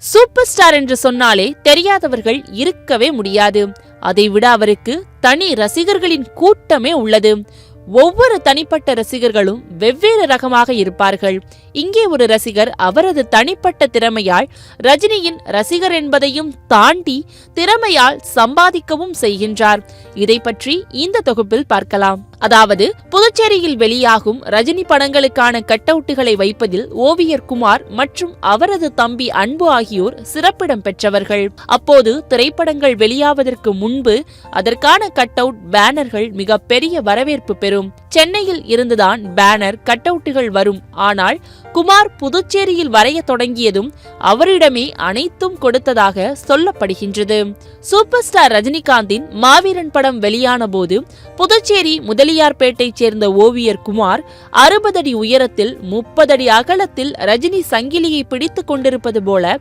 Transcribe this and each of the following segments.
Super star என்று சொன்னாலே தெரியாதவர்கள் இருக்கவே முடியாது. அதைவிட அவருக்கு தனி ரசிகர்களின் கூட்டமே உள்ளது. ஒவ்வொரு தனிப்பட்ட ரசிகர்களும் வெவ்வேறு ரகமாக இருப்பார்கள். இங்கே ஒரு ரசிகர் அவரது தனிப்பட்ட திறமையால் ரஜினியின் ரசிகர் என்பதையும் தாண்டி திறமையால் சம்பாதிக்கவும் செய்கின்றார். இதை பற்றி இந்த தொகுப்பில் பார்க்கலாம். அதாவது, புதுச்சேரியில் வெளியாகும் ரஜினி படங்களுக்கான கட்டவுட்டுகளை வைப்பதில் ஓவியர் குமார் மற்றும் அவரது தம்பி அன்பு ஆகியோர் சிறப்பிடம் பெற்றவர்கள். அப்போது திரைப்படங்கள் வெளியாவதற்கு முன்பு அதற்கான கட்டவுட் பேனர்கள் மிக பெரிய வரவேற்பு பெறும். சென்னையில் இருந்துதான் பேனர் கட்டவுட்டுகள் வரும். ஆனால் குமார் புதுச்சேரியில் வரைய தொடங்கியதும் அவரிடமே அனைத்தும் கொடுத்ததாக சொல்லப்படுகின்றது. சூப்பர் ஸ்டார் ரஜினிகாந்தின் மாவீரன் படம் வெளியான போது புதுச்சேரி முதலியார்பேட்டைச் சேர்ந்த ஓவியர் குமார் 60 அடி உயரத்தில் 30 அடி அகலத்தில் ரஜினி சங்கிலியை பிடித்துக் கொண்டிருப்பது போல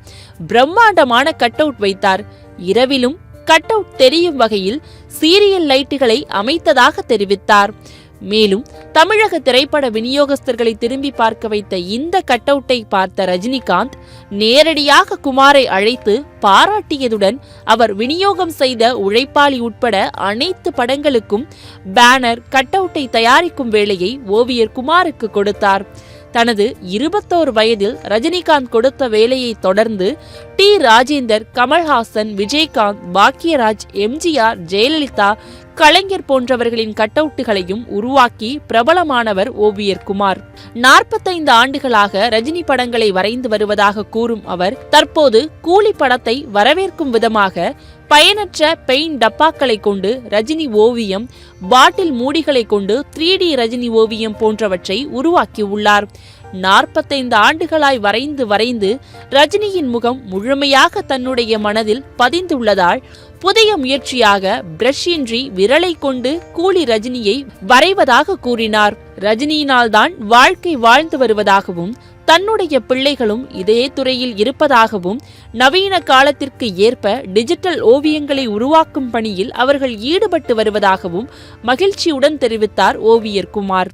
பிரம்மாண்டமான கட்டவுட் வைத்தார். இரவிலும் கட்டவுட் தெரியும் வகையில் சீரியல் லைட்டுகளை அமைத்ததாக தெரிவித்தார். மேலும் தமிழக திரைப்பட விநியோகஸ்தர்களை திரும்பி பார்க்க வைத்த இந்த கட்டவுட்டை பார்த்த ரஜினிகாந்த் நேரடியாக குமாரை அழைத்து பாராட்டியதுடன் அவர் விநியோகம் செய்த உழைப்பாளி உட்பட அனைத்து படங்களுக்கும் பேனர் கட்டவுட்டை தயாரிக்கும் வேலையை ஓவியர் குமாருக்கு கொடுத்தார். தனது 21 வயதில் ரஜினிகாந்த் கொடுத்த வேலையை தொடர்ந்து டி. ராஜேந்தர், கமல்ஹாசன், விஜயகாந்த், பாக்யராஜ், எம்ஜிஆர், ஜெயலலிதா, கலைஞர் போன்றவர்களின் கட்டவுட்டுகளையும் உருவாக்கி பிரபலமானவர் ஓவியர் குமார். 45 ஆண்டுகளாக ரஜினி படங்களை வரைந்து வருவதாக கூறும் அவர் தற்போது கூலி படத்தை வரவேற்கும் விதமாக பயனற்ற பெயிண்ட் டப்பாக்களை கொண்டு ரஜினி ஓவியம், பாட்டில் மூடிகளை கொண்டு 3D ரஜினி ஓவியம் போன்றவற்றை உருவாக்கியுள்ளார். 45 ஆண்டுகளாய் வரைந்து ரஜினியின் முகம் முழுமையாக தன்னுடைய மனதில் பதிந்துள்ளதால் புதிய முயற்சியாக பிரஷ் இன்றி விரலை கொண்டு கூலி ரஜினியை வரைவதாக கூறினார். ரஜினியினால் தான் வாழ்க்கை வாழ்ந்து வருவதாகவும் தன்னுடைய பிள்ளைகளும் இதே துறையில் இருப்பதாகவும் நவீன காலத்திற்கு ஏற்ப டிஜிட்டல் ஓவியங்களை உருவாக்கும் பணியில் அவர்கள் ஈடுபட்டு வருவதாகவும் மகிழ்ச்சியுடன் தெரிவித்தார் ஓவியர் குமார்.